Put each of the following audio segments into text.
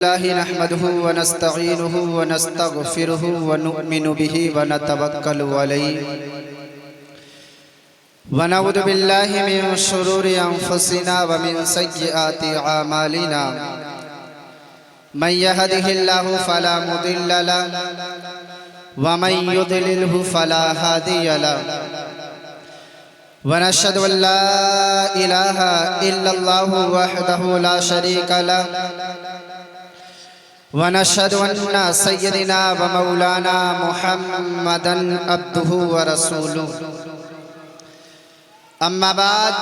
नहमदुहु व नस्तईनुहु व नस्तगफिरुहु व नुअमिनु बिही व नतवक्कलु अलैहि व नऊज़ु बिल्लाहि मिन शुरूरि अनफुसिना व मिन सय्यिआति अमालिना मन यहदिहिल्लाहु फला मुदिल्ल लहु व मन युद्लिलहु फला हादिय लहु व नशहदु अन ला इलाहा इल्लल्लाहु वहदहु ला शरीका लहु व नशहदु अन्ना सय्यदिना व मौलाना मुहम्मदन अब्दुहु व रसूलुहु अम्मा बाद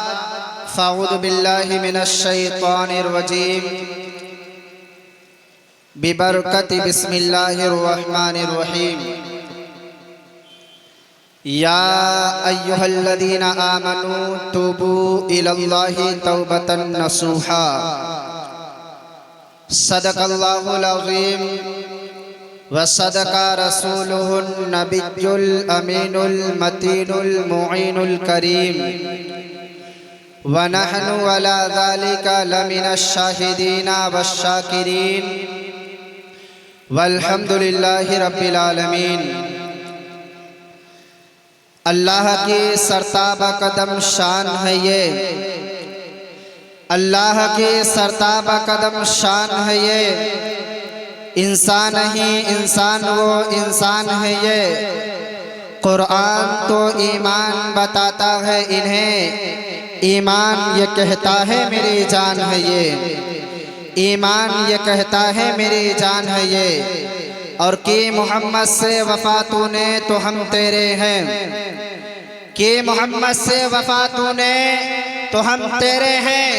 फ़अऊज़ु बिल्लाहि मिनश शैतानिर रजीम बिबरकति बिस्मिल्लाहिर रहमानिर रहीम या अय्युहल्लज़ीना आमनू तूबू इलल्लाहि तौबतन नसूहा सदक़ल्लाहुल अज़ीम व सदक़ा रसूलुहुन नबियुल अमीनुल मतीनुल मुईनुल करीम व नहनु अला ज़ालिका लमिनश शाहिदीना वश्शाकिरीन वल्हम्दुलिल्लाहि रब्बिल आलमीन। अल्लाह की सरताबा कदम शान है ये, अल्लाह की सरताबा कदम शान है ये, इंसान ही इंसान वो इंसान है ये। कुरान तो ईमान बताता है इन्हें, ईमान ये कहता है मेरी जान है ये, ईमान ये कहता है मेरी जान है ये। और कि मोहम्मद से वफा तूने तो हम तेरे हैं, कि मोहम्मद से वफा तूने तो हम तेरे हैं।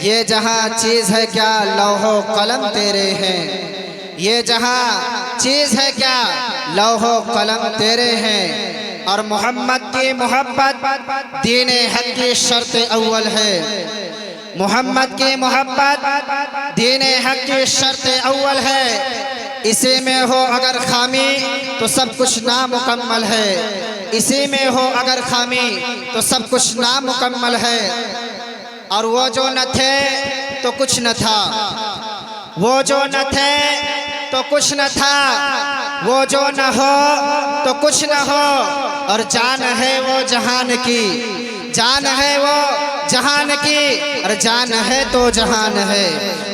ये जहाँ चीज़ है क्या लौहो कलम तेरे हैं, ये जहाँ चीज़ है क्या लौहो कलम तेरे हैं। और मोहम्मद की मोहब्बत दीन हक की शर्त अव्वल है, मोहम्मद की मोहब्बत दीन हक की शर्त अव्वल है। इसी में हो अगर खामी तो सब कुछ नामुकम्मल है, इसी में हो अगर खामी तो सब कुछ नामुकम्मल है। और वो जो न थे तो कुछ न था, वो जो न थे तो कुछ न था, वो जो न हो तो कुछ न हो। और जान है वो जहान की, जान है वो जहान की, और जान है तो जहान है,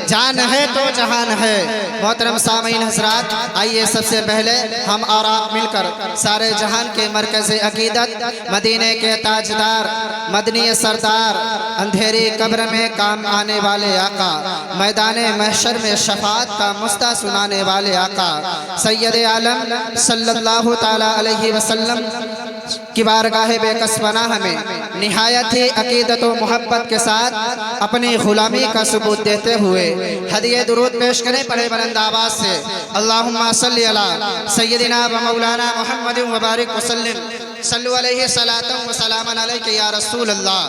जान है तो जहान है। मोहतरम सामीन हज़रात, आइए सबसे पहले हम और आप मिलकर सारे जहान के मरकज़ अक़ीदत मदीने के ताजदार मदनी सरदार, अंधेरी कब्र में काम आने वाले आका, मैदान महशर में शफाअत का मुस्ता सुनाने वाले आका सैयद आलम सल्लल्लाहु ताला अलैहि वसल्लम की बारगाह बेकस पनाह में निहायत ही अक़ीदत व मोहब्बत के साथ अपनी ग़ुलामी का सबूत देते हुए हदिये दुरूद पेश करें बड़े बुलंद आवाज़ से। अल्लाहुम्मा सल्लि अला सय्यदिना व मौलाना मुहम्मद व बारिक वसल्लिम सल्लु अलैहि सलातन व सलामन अलैका या रसूल अल्लाह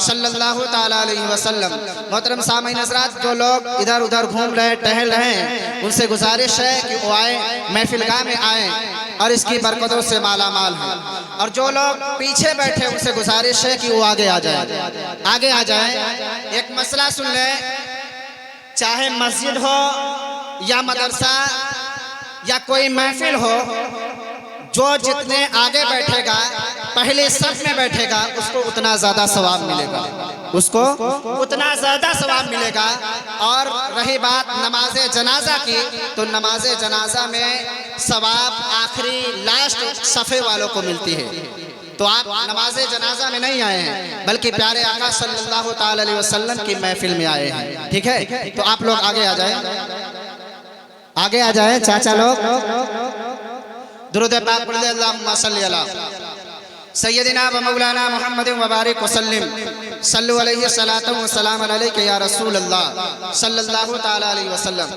सल्लल्लाहु ताला अलैहि वसल्लम। मोहतरम सामीन हज़रात, जो लोग इधर उधर घूम रहे टहल रहे हैं उनसे गुजारिश है कि वो आए, महफिलगाह में आए और इसकी बरकतों से माला माल हैं। और जो लोग पीछे बैठे उनसे गुजारिश है कि वो आगे आ जाए, आगे आ जाए। एक मसला सुन ले, चाहे मस्जिद हो या मदरसा या कोई महफिल हो, जो जितने आगे बैठेगा पहले सफ में बैठेगा उसको उतना ज़्यादा सवाब मिलेगा, उसको उतना ज़्यादा सवाब मिलेगा। और रही बात नमाज जनाजा की, तो नमाज जनाजा में सवाब आखिरी लास्ट सफ़े वालों को मिलती है। तो आप नमाज जनाजा में नहीं आए हैं बल्कि प्यारे आका सल्लल्लाहु ताला अलैहि वसल्लम की महफिल में आए हैं, ठीक है। तो आप लोग आगे आ जाएं, आगे आ जाएं चाचा लोग। दुरूद पाक पढ़ ले, अल्लाहुम्मा सल्लि अला सय्यदिना व मौलाना मुहम्मद व बारिक वसल्लिम सल्लु अलैहि सलातन व सलामन अलैका या रसूल अल्लाह सल्लल्लाहु ताला अलैहि वसल्लम।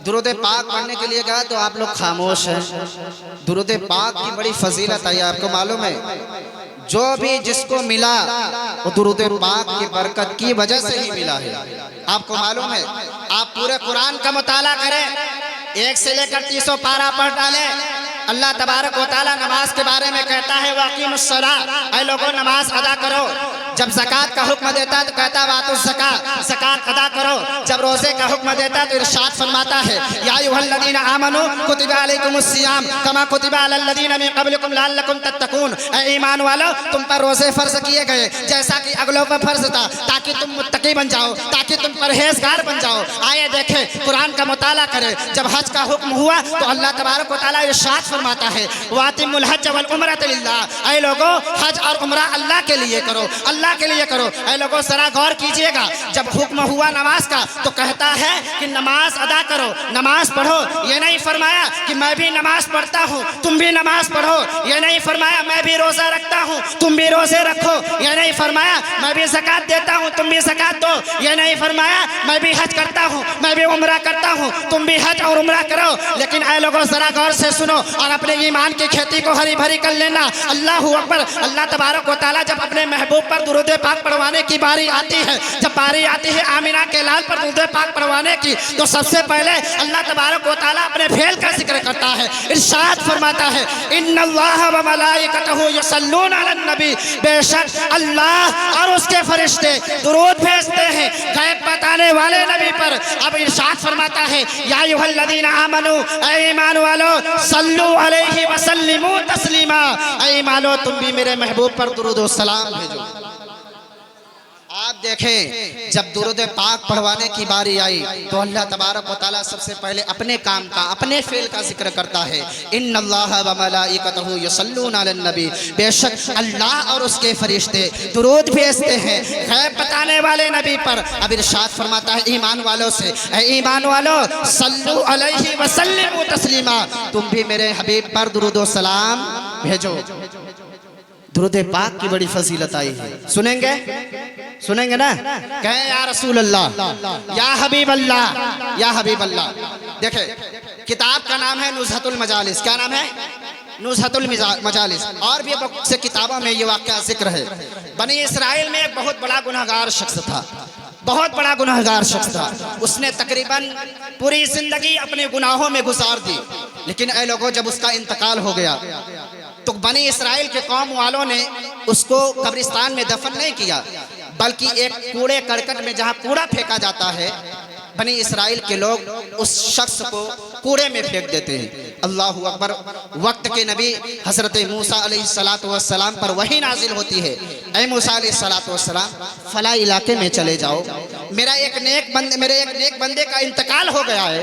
दुरूद पाक पढ़ने के लिए कहा तो आप लोग खामोश हैं। दुरूद पाक की बड़ी फजीलत है, आपको मालूम है। जो भी जिसको मिला वो दुरूद पाक की बरकत की वजह से ही मिला है, आपको मालूम है। आप पूरे कुरान का मुताला करें, 1 से लेकर 300 पारा पढ़ डालें। अल्लाह तबारक व तआला नमाज के बारे में कहता है वाक़ीमुस्सलाह, ऐ लोगों नमाज अदा करो। जब ज़कात का हुक्म देता तो कहता वातु ज़कात, ज़कात अदा करो। जब रोज़े का हुक्म देता तो इरशाद फरमाता है या अय्युहल्लज़ीना आमनू कुतिबा अलैकुमुस्सियाम कमा कुतिबा अलल्लज़ीना मिन क़ब्लिकुम लअल्लकुम तत्तक़ून। ऐ ईमान वालों, तुम पर रोज़े फ़र्ज किए गए जैसा कि अगलों पर फ़र्ज था, ताकि तुम मुत्तकी बन जाओ, ताकि तुम परहेज़गार बन जाओ। आए देखें, कुरान का मुताला करें। जब हज का हुक्म हुआ तो अल्लाह तबारक व तआला इरशाद फरमाता है वातिमुल हज वल उम्रत लिल्लाह। ऐ लोगों, हज और उम्रा अल्लाह के लिए करो, अल्लाह के लिए करो। ऐ लोगों, जरा गौर कीजिएगा, जब हुक्म हुआ नमाज का तो कहता है कि नमाज अदा करो, नमाज पढ़ो। ये नहीं फरमाया कि मैं भी नमाज पढ़ता हूँ तुम भी नमाज पढ़ो। ये नहीं फरमाया मैं भी रोजा रखता हूँ तुम भी रोजे रखो। ये नहीं फरमाया मैं भी ज़कात देता हूँ तुम भी ज़कात दो। ये नहीं फरमाया मैं भी हज करता हूँ मैं भी उम्रा करता हूँ तुम भी हज और उम्रा करो। लेकिन ऐ लोगों, जरा गौर से सुनो और अपने ईमान की खेती को हरी भरी कर लेना। अल्लाहु अकबर। अल्लाह तबारक व तआला जब अपने महबूब पर दुरूद पाक पढ़वाने की बारी आती है, जब बारी आती है आमिना के लाल पर दुरूद पाक पढ़वाने की, तो सबसे पहले अल्लाह तबारक व तआला अपने फेल का जिक्र करता है। इरशाद फरमाता है इन्नल्लाह व मलाइकतहु यसल्लूना अलन नबी। बेशक अल्लाह और उसके फरिश्ते दुरूद भेजते हैं गैब बताने वाले नबी पर। अब इरशाद फरमाता है या अय्युहल्लज़ीना आमनू, ऐ ईमान वालो, सल्लु अलैहि व सल्लिमू तस्लीमा। ऐ ईमान वालो, तुम भी मेरे महबूब पर दुरूद व सलाम भेजो। आप देखें, जब दुरूद पाक पढ़वाने की बारी आई तो अल्लाह तबारक व तआला सबसे पहले अपने काम का, अपने फेल का जिक्र करता है। इन्नल्लाह व मलाइकतहु यसल्लूना अलन नबी। बेशक अल्लाह और उसके फरिश्ते दुरूद भेजते हैं गैब बताने वाले नबी पर। अब इरशाद फरमाता है ईमान वालों से, ऐ ईमान वालों, सल्लु अलैहि व सल्लिमू तस्लीमा। तुम भी मेरे हबीब पर दुरूद व सलाम भेजो। दुरूद पाक की बड़ी फजीलत आई है, सुनेंगे सुनेंगे ना? कहें या रसूल अल्लाह, या हबीब अल्लाह, या हबीब अल्लाह। देखे, किताब का नाम है नुज़हतुल मजालिस। क्या नाम है? नुज़हतुल मजालिस। और भी बहुत से किताबों में ये वाक़या जिक्र है। बनी इसराइल में एक बहुत बड़ा गुनहगार शख्स था, बहुत बड़ा गुनहगार शख्स था। उसने तकरीबन पूरी जिंदगी अपने गुनाहों में गुजार दी। लेकिन ऐ लोगों, जब उसका इंतकाल हो गया तो बनी इसराइल के कौम वालों ने उसको कब्रिस्तान में दफन नहीं किया, बल्कि एक कूड़े करकट में, जहाँ कूड़ा फेंका जाता है, बनी इसराइल के लोग उस शख्स को कूड़े में फेंक देते हैं। अल्लाहु अकबर। वक्त के नबी हज़रत मूसा अलैहिस्सलातु वस्सलाम पर वही नाजिल होती है, ऐ मूसा अलैहिस्सलातु वस्सलाम, फला इलाके में चले जाओ, मेरे एक नेक बंदे का इंतकाल हो गया है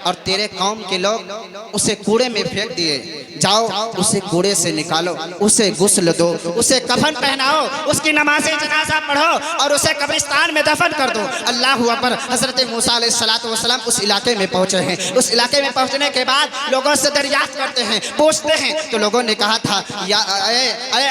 और तेरे कौम के लोग उसे कूड़े में फेंक दिए। जाओ, उसे कूड़े से निकालो, उसे गुस्ल दो, उसे कफन पहनाओ, उसकी नमाज़े जनाजा पढ़ो और उसे कब्रिस्तान में दफन कर दो। अल्लाहु अकबर। हज़रत मूसा अलैहिस्सलातु वस्सलाम उस इलाके में पहुँचे हैं। उस इलाके में पहुँचने के बाद लोगों से दरियाफ्त करते हैं, पूछते हैं, तो लोगों ने कहा था या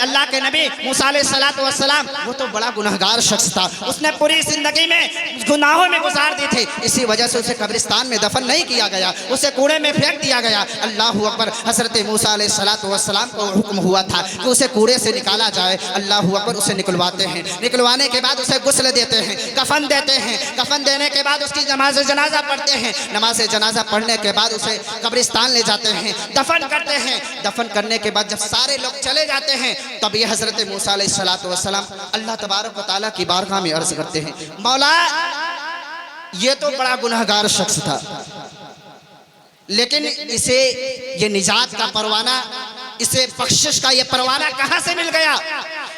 अल्लाह के नबी मूसा अलैहिस्सलातु वस्सलाम, वो तो बड़ा गुनहगार शख्स था, उसने पूरी जिंदगी में गुनाहों में गुजार दी थी, इसी वजह से उसे कब्रिस्तान में दफन नहीं किया गया, उसे कूड़े में फेंक दिया गया। अल्लाहु अकबर। हज़रत मूसा अलैहिस्सलातु वस्सलाम को हुक्म हुआ था कि उसे कूड़े से निकाला जाए। अल्लाहु अकबर। उसे निकलवाते हैं, निकलवाने के बाद उसे गुस्ल देते हैं, कफन देते हैं, कफन देने के बाद उसकी नमाज जनाजा पढ़ते हैं, नमाज जनाजा पढ़ने के बाद उसे कब्रिस्तान ले जाते हैं, दफन करते हैं। दफन करने के बाद जब सारे लोग चले जाते हैं, तब ये हज़रत मूसा अलैहिस्सलातु वस्सलाम अल्लाह तबारक व तआला की बारगाह में अर्ज़ करते हैं, मौला, ये तो बड़ा गुनहगार शख्स था, लेकिन इसे ये निजात का परवाना, इसे बख्शिश का ये परवाना कहाँ से मिल गया?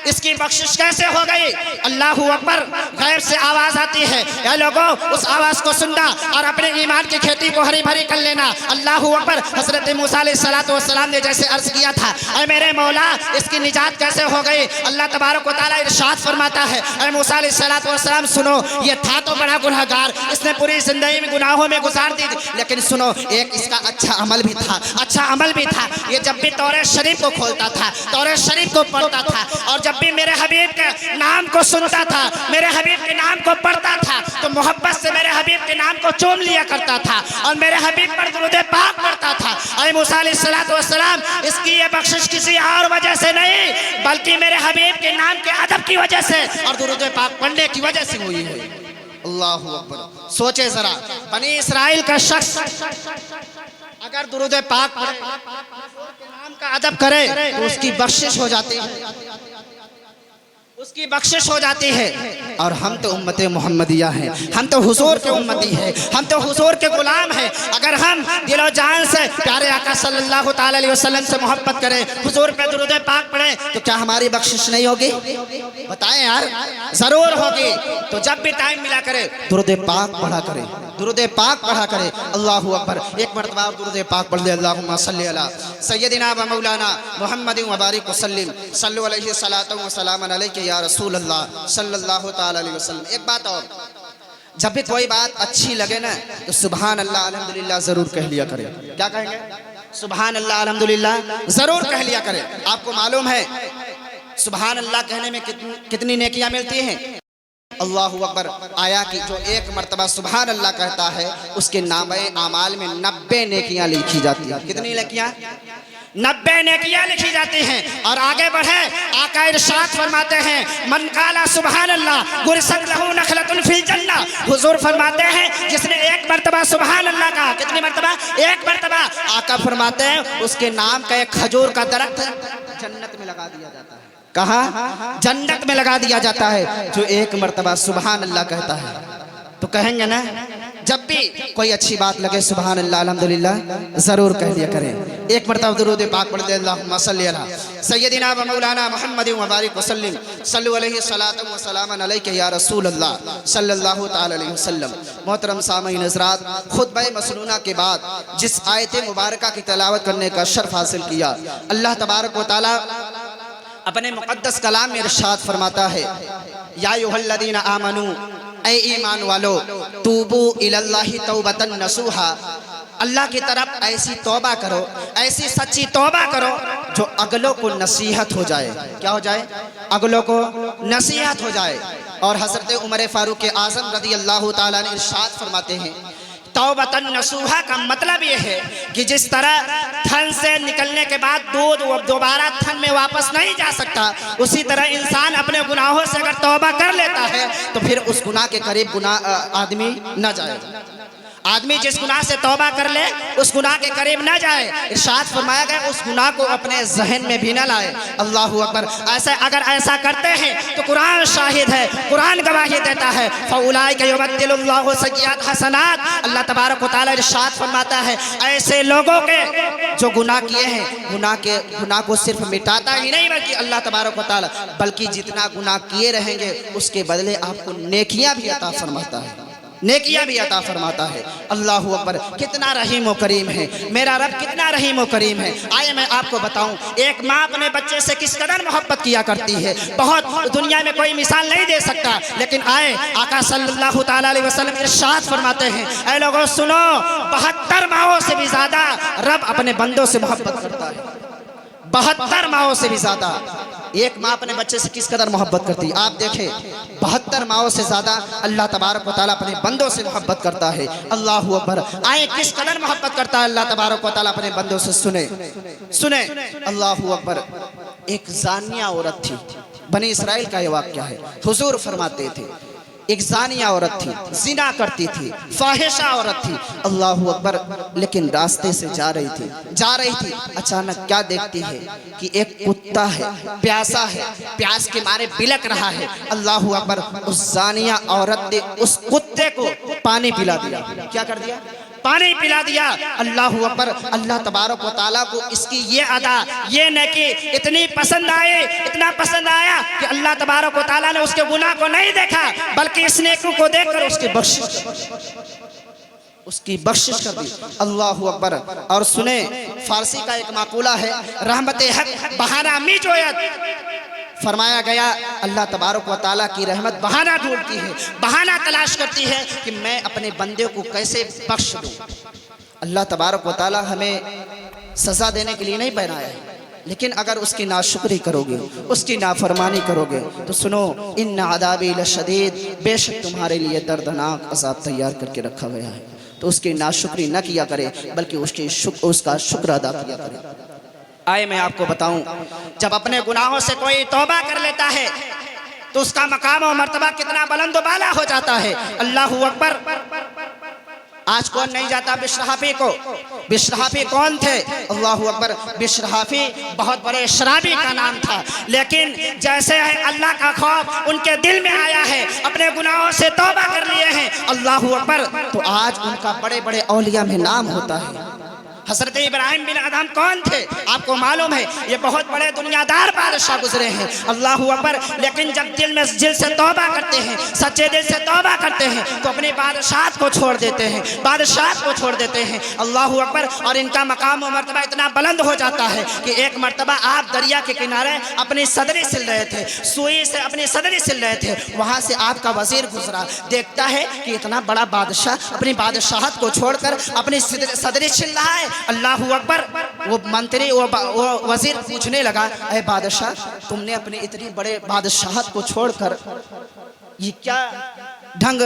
इसकी बख्शिश कैसे हो गई? अल्लाहु अकबर। गैब से आवाज आती है, या लोगों, उस आवाज को सुनना और अपने ईमान की खेती को हरी भरी कर लेना। अल्लाहु अकबर। हज़रत मूसा अलैहिस्सलातु वस्सलाम ने जैसे अर्ज किया था, ऐ मेरे मौला, इसकी निजात कैसे हो गई? अल्लाह तबारक व तआला इरशाद फरमाता है, ऐ मूसा अलैहिस्सलातु वस्सलाम, सुनो, ये था तो बड़ा गुनहगार, इसने पूरी जिंदगी में गुनाहों में गुजार दी, लेकिन सुनो, एक इसका अच्छा अमल भी था, अच्छा अमल भी था। ये जब भी तौरात शरीफ को खोलता था, तौरात शरीफ को पढ़ता था, और जब भी मेरे हबीब के नाम को सुनता था, मेरे हबीब के नाम को पढ़ता था, तो मोहब्बत से मेरे हबीब के नाम को चूम लिया करता था और मेरे हबीब पर दुरूद पाक पढ़ता था। ऐ मूसा अलैहिस्सलातु वस्सलाम, इसकी ये बख्शिश किसी और वजह से नहीं, बल्कि मेरे हबीब के नाम के अदब की वजह से और दुरूद पाक पढ़ने की वजह से हुई है। अल्लाहु अकबर। सोचे जरा, बनी इसराइल का शख्स अगर दुरूद पाक पढ़े, नाम का अदब करे, तो उसकी बख्शिश हो जाती है। उसकी बख्शिश हो जाती है। और हम तो उम्मत मोहम्मदिया हैं, हम तो हुजूर के उम्मती हैं, हम तो हुजूर के गुलाम हैं। अगर हम दिलो जान से प्यारे आका सल्लल्लाहु ताला अलैहि वसल्लम से मोहब्बत करें, हुजूर पे दुरूद पाक पढ़ें, तो क्या हमारी बख्शिश नहीं होगी? बताएं यार, जरूर होगी। तो जब भी टाइम मिला करे दुरूद पाक पढ़ा करें, दुरूद पाक पढ़ा करें। अल्लाहु अकबर। एक मरतबा दुरूद पाक पढ़ ले, अल्लाहुम्मा सल्ली अला सय्यदिना व मौलाना मुहम्मद व बारिक वसल्लिम सल्लु अलैहि सलातु व सलामन अलैका या रसूल अल्लाह सल्लल्लाहु ताला अलैहि वसल्लम। एक बात और, जब भी कोई बात अच्छी लगे ना तो सुभान अल्लाह अल्हम्दुलिल्लाह जरूर कह लिया करें। क्या कहेंगे? सुभान अल्लाह अल्हम्दुलिल्लाह जरूर कह लिया करें। आपको मालूम है सुभान अल्लाह कहने में कितनी नेकियां मिलती हैं? अल्लाहु अकबर आया कि जो एक मरतबा सुभान अल्लाह कहता है उसके नामे आमाल में 90 नेकियां लिखी जाती हैं। कितनी नेकियां? 90 नेकियां लिखी जाती हैं। और आगे बढ़े, आका इरशाद फरमाते हैं, मन काला सुभान अल्लाह गुरसत लहू नखलतुन फिल जन्नह। हुजूर फरमाते हैं जिसने एक मरतबा सुभान अल्लाह कहा, कितनी मरतबा? एक मरतबा। आका फरमाते हैं उसके नाम का एक खजूर का दरख्त जन्नत में लगा दिया जाता है। कहाँ? जन्नत में लगा दिया जाता है, जो एक मरतबा सुभान अल्लाह कहता है। तो कहेंगे ना, जब भी कोई अच्छी बात लगे सुभान अल्लाह अल्हम्दुलिल्लाह जरूर कह दिया करें। एक मरतबा दुरूद पाक पढ़ दे, अल्लाहुम्मा सल्ली अला सय्यदिना व मौलाना मुहम्मद व बारिक वसल्लिम सल्लु अलैहि सलातु व सलामन अलैका या रसूल अल्लाह सल्लल्लाहु ताला अलैहि वसल्लम। मोहतरम सामीन हज़रात, खुतबा मसनूना के बाद जिस आयत मुबारका की तिलावत करने का शर्फ हासिल किया, अल्लाह तबारक व तआला अपने मुक़द्दस कलाम में इरशाद फरमाता है, या अय्युहल्लज़ीना आमनू, ऐ ईमान वालो, तूबू इलल्लाहि तौबतन नसूहा, अल्लाह की तरफ ऐसी तौबा करो, ऐसी सच्ची तौबा करो जो अगलों को नसीहत हो जाए। क्या हो जाए? अगलों को नसीहत हो जाए। और हज़रत उमर फारूक आज़म रज़ी अल्लाह ताला ने इरशाद फरमाते हैं, तौबतन नसूहा का मतलब ये है कि जिस तरह थन से निकलने के बाद दूध दोबारा थन में वापस नहीं जा सकता, उसी तरह इंसान अपने गुनाहों से अगर तौबा कर लेता है तो फिर उस गुनाह के करीब आदमी न जाए। आदमी जिस गुनाह से तौबा कर ले उस गुनाह के करीब ना जाए। इरशाद फरमाया गया उस गुनाह को अपने जहन में भी ना लाए। अल्लाहु अकबर। ऐसा अगर ऐसा करते हैं तो कुरान शाहिद है, कुरान गवाही देता है, फउलाइका युबद्दिलुल्लाहु सय्यिआत हसनात। अल्लाह तबारक व तआला इरशाद फरमाता है ऐसे लोगों के जो गुनाह किए हैं, गुनाह को सिर्फ मिटाता ही नहीं बल्कि अल्लाह तबारक व तआला बल्कि जितना गुनाह किए रहेंगे उसके बदले आपको नेकियां भी अता फरमाता है, नेकियां भी अता फरमाता है। अल्लाहु अकबर। कितना रहीम व करीम है मेरा रब, कितना रहीम व करीम है। आइए मैं आपको बताऊं एक माँ अपने बच्चे से किस कदर मोहब्बत किया करती है, बहुत दुनिया में कोई मिसाल नहीं दे सकता। लेकिन आए आका सल्लल्लाहु ताला अलैहि वसल्लम इरशाद फरमाते हैं, ऐ लोगों सुनो, 72 माओं से भी ज्यादा रब अपने बंदों से मोहब्बत करता है। 72 माओं से भी ज्यादा एक माँ अपने बच्चे से किस कदर मोहब्बत करती है। आप देखें 72 माओं से ज्यादा अल्लाह तबारक व तआला अपने बंदों से मोहब्बत करता है। अल्लाहु अकबर। आए किस कदर मोहब्बत करता है अल्लाह तबारक व तआला अपने बंदों से, सुने। अल्लाहु अकबर। एक जानिया औरत थी, बनी इसराइल का ये वाक़या है। हुजूर फरमाते थे एक जानिया औरत थी, जिना करती थी, फाहिशा औरत थी। अल्लाहु अकबर। लेकिन रास्ते से जा रही थी, अचानक क्या देखती है कि एक कुत्ता है, प्यासा है, प्यास के मारे बिलक रहा है। अल्लाहु अकबर। उस जानिया औरत ने उस कुत्ते को पानी पिला दिया। क्या कर दिया? पानी पिला दिया। अल्लाहु अकबर। अल्लाह तबारक व तआला को इसकी ये अदा, ये नेकी इतनी पसंद आए, इतना पसंद आया कि अल्लाह तबारक व तआला ने उसके गुनाह को नहीं देखा बल्कि इस नेकी को देखकर उसकी बख्शिश कर दी। अल्लाहु अकबर। और सुने, फारसी का एक माकूला है, रहमत हक बहाना मी जोयत। फरमाया गया अल्लाह तबारक व तआला की रहमत बहाना ढूंढती है, बहाना तलाश करती है कि मैं अपने बंदे को कैसे बख्श दूं। अल्लाह तबारक व तआला हमें सज़ा देने के लिए नहीं बनाया है, लेकिन अगर उसकी नाशुक्री करोगे, उसकी नाफरमानी करोगे तो सुनो, इन्ना अज़ाबी लशदीद, बेशक तुम्हारे लिए दर्दनाक अज़ाब तैयार करके रखा गया है। तो उसकी नाशुक्री न किया करे बल्कि उसका शुक्र अदा किया करे। आए मैं आपको बताऊं, जब अपने गुनाहों से कोई तौबा कर लेता है तो उसका मकाम और मर्तबा कितना बुलंद बाला हो जाता है। अल्लाहु अकबर। आज कौन नहीं जाता बिश्रहाफी को? बिश्रहाफी कौन थे? अल्लाहु अकबर। बिश्रहाफी बहुत बड़े शराबी का नाम था, लेकिन जैसे है अल्लाह का खौफ उनके दिल में आया है, अपने गुनाहों से तौबा कर लिए हैं, अल्लाहु अकबर, तो आज उनका बड़े बड़े औलिया में नाम होता है। हज़रत इब्राहिम बिन अदहम कौन थे? आपको मालूम है, ये बहुत बड़े दुनियादार बादशाह गुजरे हैं, अल्लाहु अकबर। लेकिन जब दिल से तौबा करते हैं, सच्चे दिल से तौबा करते हैं, तो अपने बादशाह को छोड़ देते हैं, बादशाह को छोड़ देते हैं, अल्लाहु अकबर। और इनका मकाम और मर्तबा इतना बुलंद हो जाता है कि एक मर्तबा आप दरिया के किनारे अपनी सदरी सिल रहे थे, सुई से अपनी सदरी सिल रहे थे, वहाँ से आपका वजीर गुजरा, देखता है कि इतना बड़ा बादशाह अपनी बादशाहत को छोड़कर अपनी सदरी सिल रहा है, अल्लाहु अकबर। वो मंत्री वो वजीर पूछने लगा, अरे बादशाह, तुमने अपने इतनी बड़े बादशाहत को छोड़कर ये क्या ढंग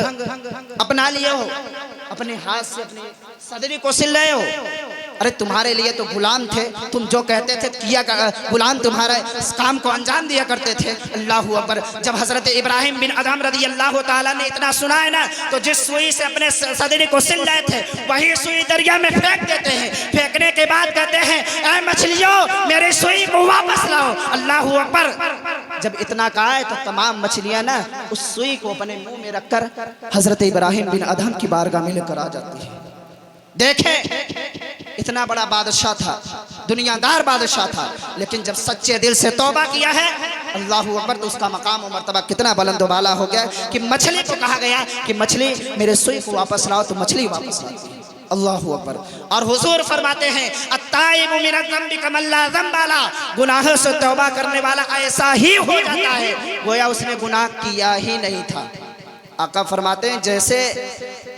अपना लिए हो? अपने हाथ से अपनी सदरी को सिल रहे हो? अरे तुम्हारे लिए तो गुलाम थे, तुम जो कहते थे किया, गुलाम तुम्हारे इस काम को अंजाम दिया करते थे, अल्लाहु अकबर। जब हज़रत इब्राहिम बिन अदहम रज़ी अल्लाह ताला ने इतना सुना है ना, तो जिस सुई से अपने सदरी को सिल रहे थे, वही सुई दरिया में फेंक देते हैं। फेंकने के बाद कहते हैं, ऐ मछलियों, मेरी सुई को वापस लाओ, अल्लाहु अकबर। जब इतना कहा है तो तमाम मछलियां ना उस सुई को अपने मुंह में रखकर हज़रत इब्राहिम बिन अदहम की बारगाह में लेकर आ जाती है। देखें, इतना बड़ा बादशाह था, दुनियादार बादशाह था, लेकिन जब सच्चे दिल से तौबा किया है, अल्लाहु अकबर, तो उसका मकाम और मर्तबा कितना बुलंद वाला हो गया कि मछली को कहा गया कि मछली मेरे सुई को वापस लाओ, तो मछली वापस लाती है, अल्लाहु अकबर। और हुजूर फरमाते हैं, अत्ताइबु मिनज़ ज़ंबि कमल्ला ज़ंबाला, गुनाहों से तौबा करने वाला ऐसा ही हो जाता है गोया उसने गुनाह किया ही नहीं था। आका फरमाते हैं, जैसे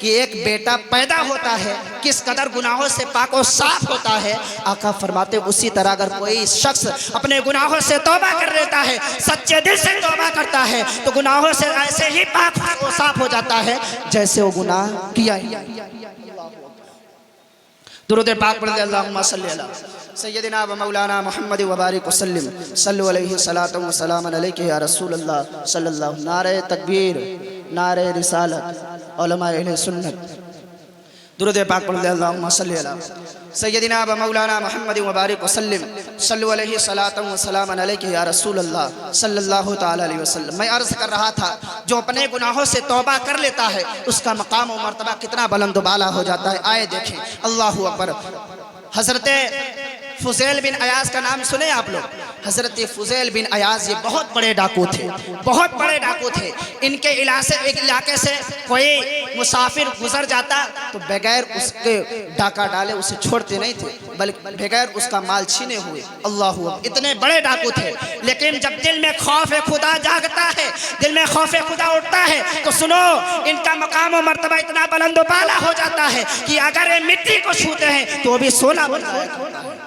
कि एक बेटा पैदा होता है, किस कदर गुनाहों से पाक और साफ होता है, आका फरमाते हैं उसी तरह अगर कोई शख्स अपने गुनाहों से तौबा कर लेता है, सच्चे दिल से तौबा करता है, तो गुनाहों से ऐसे ही पाक और साफ हो जाता है जैसे वो गुनाह किया ही। दुरूद पाक पढ़ अल्लाहुम्मा सल्ली अला सय्यदिना व मौलाना मुहम्मद व बारिक वसल्लिम सल्लु अलैहि सलातु व सलाम अलैका या रसूल अल्लाह सल्लल्लाहु। नारे तकबीर, नारे रिसालत, उलमाए अहले सुन्नत। दुरूद पाक पढ़ अल्लाहुम्मा सल्ली अला सय्यदिना व मौलाना मुहम्मद व बारिक वसल्लिम सल्लु अलैहि सलातु व सलाम अलैका या रसूल अल्लाह सल्लल्लाहु तआला अलैहि वसल्लम। मैं अर्ज़ कर रहा था, जो अपने गुनाहों से तौबा कर लेता है उसका मकाम और मर्तबा कितना बुलंद बाला हो जाता है। आए देखें, अल्लाहु अकबर। हज़रत फुज़ैल बिन अयाज़ का नाम सुने आप लोग? हज़रत फुज़ैल बिन अयाज़ ये बहुत बड़े डाकू थे, बहुत बड़े डाकू थे। इनके इलाके से कोई मुसाफिर गुजर जाता तो बगैर उसके डाका डाले उसे छोड़ते नहीं थे, बल्कि बगैर उसका माल छीने हुए, अल्लाहु अकबर। इतने बड़े डाकू थे। लेकिन जब दिल में खौफ खुदा जागता है, दिल में खौफ खुदा उठता है, तो सुनो, इनका मकाम और मर्तबा इतना बुलंद बाला हो जाता है कि अगर ये मिट्टी को छूते हैं तो भी सोना बन जाया करता है,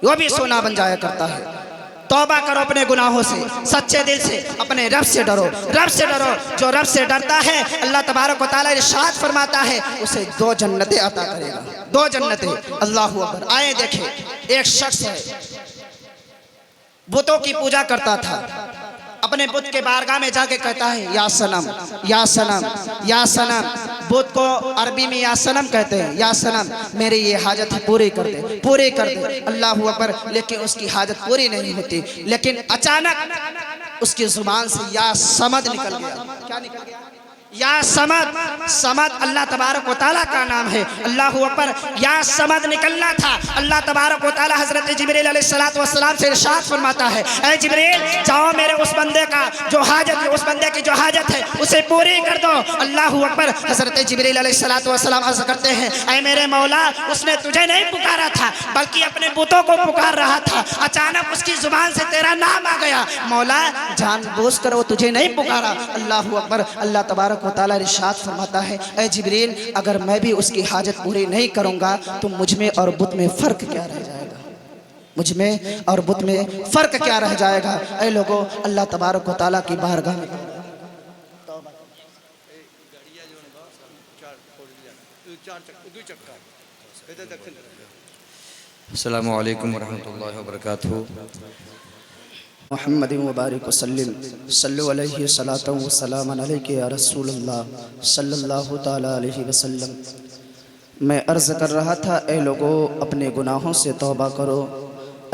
वो भी सोना बन जाया करता है। तौबा करो अपने गुनाहों से, सच्चे दिल से, अपने रब से डरो, रब से डरो। जो रब से डरता है, अल्लाह तबारक व तआला इरशाद फरमाता है, उसे 2 जन्नतें अता करेगा, 2 जन्नतें, अल्लाहु अकबर। आए देखें, एक शख्स है, बुतों की पूजा करता था, अपने बुत के बारगाह में जाके कहता है, या सनम, या सनम, या सनम। बुत को अरबी में या सनम कहते हैं, या सनम, मेरी ये हाजत पूरी कर दे, पूरी कर दे, अल्लाहु अकबर। लेकिन उसकी हाजत पूरी नहीं होती। लेकिन अचानक उसकी जुबान से या समद निकल गया। क्या निकल गया? या समद। समद अल्लाह तबारक व तआला का नाम है, अल्लाहु अकबर। या समद निकलना था। अल्लाह तबारक व तआला हज़रत जिब्रील अलैहिस्सलातु वस्सलाम से इरशाद फरमाता है, ऐ जिब्रील, जाओ मेरे उस बंदे का जो हाजत है, उस बंदे की जो हाजत है उसे पूरी कर दो, अल्लाहु अकबर। हज़रत जिब्रील अलैहिस्सलातु वस्सलाम अर्ज़ करते हैं, ऐ मेरे मौला, उसने तुझे नहीं पुकारा था बल्कि अपने बुतों को पुकार रहा था। अचानक उसकी जुबान से तेरा नाम आ गया, मौला जानबूझकर वो तुझे नहीं पुकारा, अल्लाहु अकबर। अल्लाह तबारक व तआला इरशाद फरमाता है, ऐ जिब्रील, अगर मैं भी उसकी हाजत पूरी नहीं करूंगा तो मुझ में और बुत में फ़र्क क्या रह जाएगा? मुझ में और बुत में फ़र्क क्या रह जाएगा? ऐ लोगों, अल्लाह तबारक व तआला की बारगाह में अस्सलामु अलैकुम वरहमतुल्लाहि वबरकातुहू। मुहम्मद व बारिक वसल्लिम सल्लु अलैहि सलातु व सलाम अलैका या रसूल अल्लाह सल्लल्लाहु तआला अलैहि वसल्लम। मैं अर्ज़ कर रहा था, ए लोगों अपने गुनाहों से तौबा करो,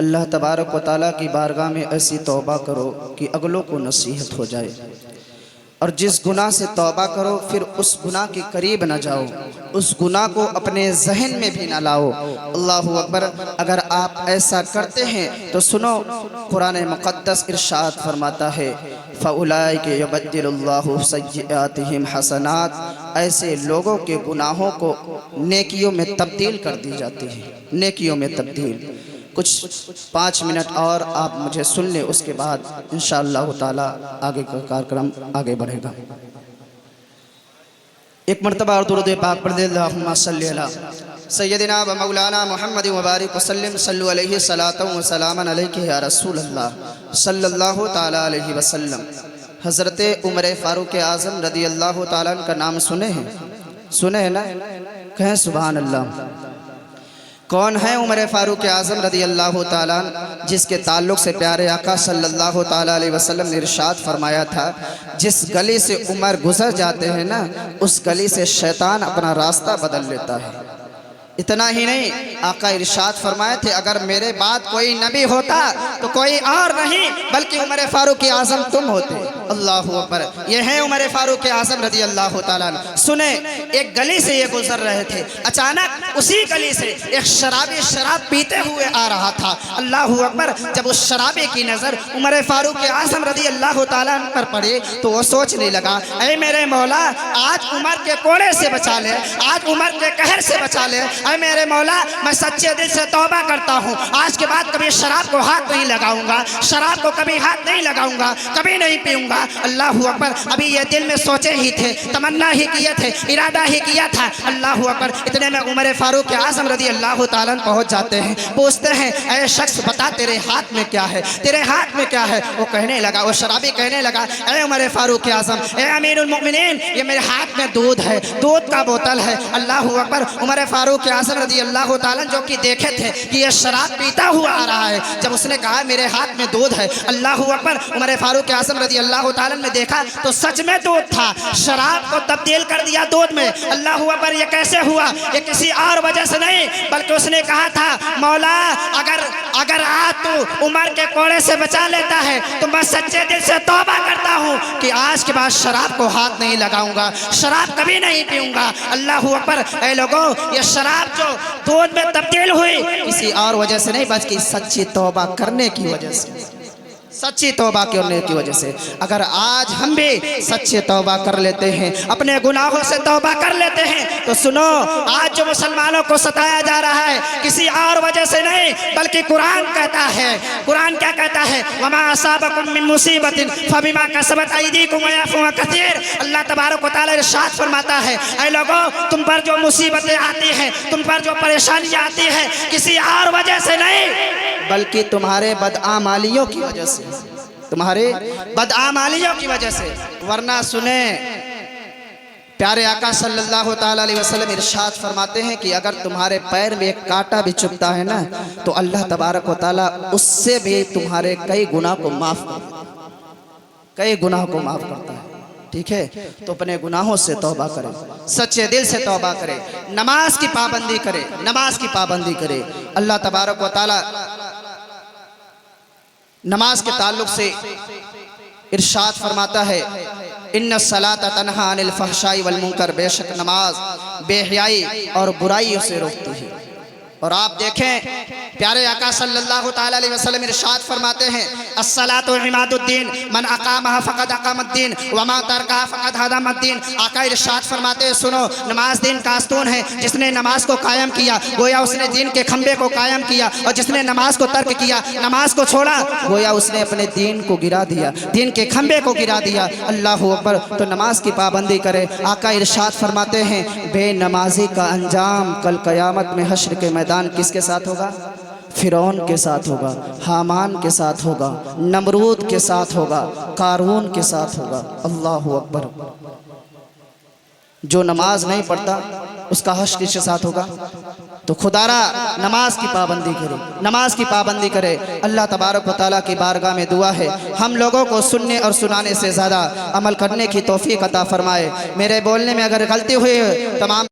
अल्लाह तबारक व तआला की बारगाह में ऐसी तौबा करो कि अगलों को नसीहत हो जाए। और जिस गुनाह से तौबा करो फिर उस गुनाह के करीब ना जाओ, उस गुनाह को अपने जहन में भी ना लाओ। अल्लाहु अकबर। अगर आप ऐसा करते हैं तो सुनो, कुरान मुक़द्दस इरशाद फरमाता है, फ़उलाइका युबद्दिलुल्लाहु सय्यिआतिहिम हसनात। ऐसे लोगों के गुनाहों को नेकियों में तब्दील कर दी जाती है, नेकियों में तब्दील। कुछ 5 मिनट और आप मुझे सुन लें, उसके बाद इंशाअल्लाह ताला आगे का कार्यक्रम आगे बढ़ेगा। एक मरतबा और दुरूद पाक पढ़ दे, अल्लाहुम्मा सल्ली अला सय्यदिना व मौलाना मुहम्मद व बारिक वसल्लम सल्लु अलैहि सलातन व सलामन अलैहि या रसूल अल्लाह सल्लल्लाहु ताला अलैहि वसल्लम। हज़रत उमर फ़ारूक आज़म रदी अल्लाह ताला का नाम सुने हैं? सुने हैं ना? कहें सुभान अल्लाह। कौन है उमर फ़ारूक आज़म रदी अल्लाह ताला, जिसके ताल्लुक़ से प्यारे आका सल्लल्लाहु ताला अलैहि वसल्लम ने इरशाद फरमाया था, जिस गली से उमर गुज़र जाते हैं ना, उस गली से शैतान अपना रास्ता बदल लेता है। इतना ही नहीं, आका इरशाद फरमाए थे, अगर मेरे बाद कोई नबी होता तो कोई और नहीं बल्कि उमर फ़ारूक आज़म तुम होते। अल्लाहु अकबर। ये है उमर फ़ारूक आज़म रदी अल्लाह ताला। सुने, एक गली से ये गुजर रहे थे, अचानक उसी गली से एक शराबी शराब पीते हुए आ रहा था। अल्लाहु अकबर। जब उस शराबी की नज़र उमर फ़ारूक आज़म रदी अल्लाह ताला पर पड़ी तो वो सोचने लगा, ऐ मेरे मौला, आज उमर के कोड़े से बचा ले, आज उमर के कहर से बचा ले। ऐ मेरे मौला, मैं सच्चे दिल से तौबा करता हूँ, आज के बाद कभी शराब को हाथ नहीं लगाऊंगा, शराब को कभी हाथ नहीं लगाऊंगा, कभी नहीं पीऊंगा। अल्लाहु अकबर। अभी ये दिल में सोचे ही थे, तमन्ना ही किए थे, इरादा ही किया था। अल्लाहु अकबर। इतने में उमर फ़ारूक आज़म रदी अल्लाह ताला पहुँच जाते हैं, पूछते हैं, ऐ शख्स बता तेरे हाथ में क्या है, तेरे हाथ में क्या है? वो कहने लगा, वो शराबी कहने लगा, ऐ उमर फ़ारूक आज़म, ऐ अमीरुल मोमिनीन, ये मेरे हाथ में दूध है, दूध का बोतल है। अल्लाहु अकबर। उमर फ़ारूक आज़म रदी अल्लाह ताला जो कि देखे थे कि ये शराब पीता हुआ आ रहा है, जब उसने कहा मेरे हाथ में दूध है, अल्लाहु अकबर, उमर फ़ारूक आज़म रदी अल्लाह ताला ने देखा तो सच में दूध था, शराब को तब्दील कर दिया दूध में। अल्लाहु अकबर। ये कैसे हुआ? ये किसी और वजह से नहीं, बल्कि उसने कहा था, मौला, अगर आज तू उमर के कोड़े से बचा लेता है तो मैं सच्चे दिल से तौबा करता हूँ कि आज के बाद शराब को हाथ नहीं लगाऊंगा, शराब कभी नहीं पीऊंगा। अल्लाहु अकबर। ऐ लोगों, ये शराब जो दूध में तब्दील हुई किसी और वजह से नहीं, बल्कि सच्ची तौबा करने की वजह से, सच्ची तौबा करने की वजह से। अगर आज हम भी सच्चे तौबा कर लेते हैं, अपने गुनाहों से तौबा कर लेते हैं, तो सुनो, आज जो मुसलमानों को सताया जा रहा है किसी और वजह से नहीं, बल्कि कुरान कहता है, कुरान क्या कहता है, वमा असाबकुम मिन मुसीबतिन फबिमा कसबत अयदीकुम व याफू कसीर। अल्लाह तबारक व तआला इरशाद फरमाता है, ऐ लोगों, तुम पर जो मुसीबतें आती हैं, तुम पर जो परेशानियां आती हैं, किसी और वजह से नहीं, बल्कि तुम्हारे बदआमालियों की वजह से, तुम्हारे बदआमालियों की वजह से। वरना सुने, प्यारे आका सल्लल्लाहु ताला अलैहि वसल्लम इरशाद फरमाते हैं कि अगर तुम्हारे पैर में एक कांटा भी चुभता है ना, तो अल्लाह तबारक व ताला उससे भी तुम्हारे कई गुनाह को माफ करता है, कई गुनाह को माफ करता है। ठीक है, तो अपने गुनाहों से तौबा करें, सच्चे दिल से तौबा करें, नमाज की पाबंदी करें, नमाज की पाबंदी करें। अल्लाह तबारक व ताला नमाज के ताल्लुक से इरशाद फरमाता है, इन्ना सलाता तन्हा अनिल फहशाई वल मुनकर, बेशक नमाज बेहयाई और बुराइयों से रोकती है। और आप देखें, प्यारे आका सल्लल्लाहु ताला अलैहि वसल्लम इरशाद फरमाते हैं, अस्सलातु इमादुद्दीन, मन अकामहा फ़क़द अक़ामद्दीन व मा तरकहा फ़क़द हदमद्दीन। आका इरशाद फरमाते हैं, सुनो, नमाज दीन का आस्तून है, जिसने नमाज को कायम किया गोया उसने दीन के खंबे को कायम किया, और जिसने नमाज को तर्क किया, नमाज को छोड़ा, गोया उसने अपने दीन को गिरा दिया, दीन के खंबे को गिरा दिया। अल्लाहु अकबर। तो नमाज की पाबंदी करे। आका इरशाद फरमाते हैं, बेनमाजी का अंजाम कल क़यामत में हश्र के मैदान किसके साथ होगा? फिरौन के साथ होगा, हामान के साथ होगा, नमरूद के साथ होगा, कारून के साथ होगा। अल्लाहु अकबर। जो नमाज नहीं पढ़ता उसका हश्र किसके साथ होगा? तो खुदारा नमाज की पाबंदी करे, नमाज की पाबंदी करे। अल्लाह तबारक व तआला की बारगाह में दुआ है, हम लोगों को सुनने और सुनाने से ज़्यादा अमल करने की तौफीक अता फरमाए। मेरे बोलने में अगर गलती हुई तमाम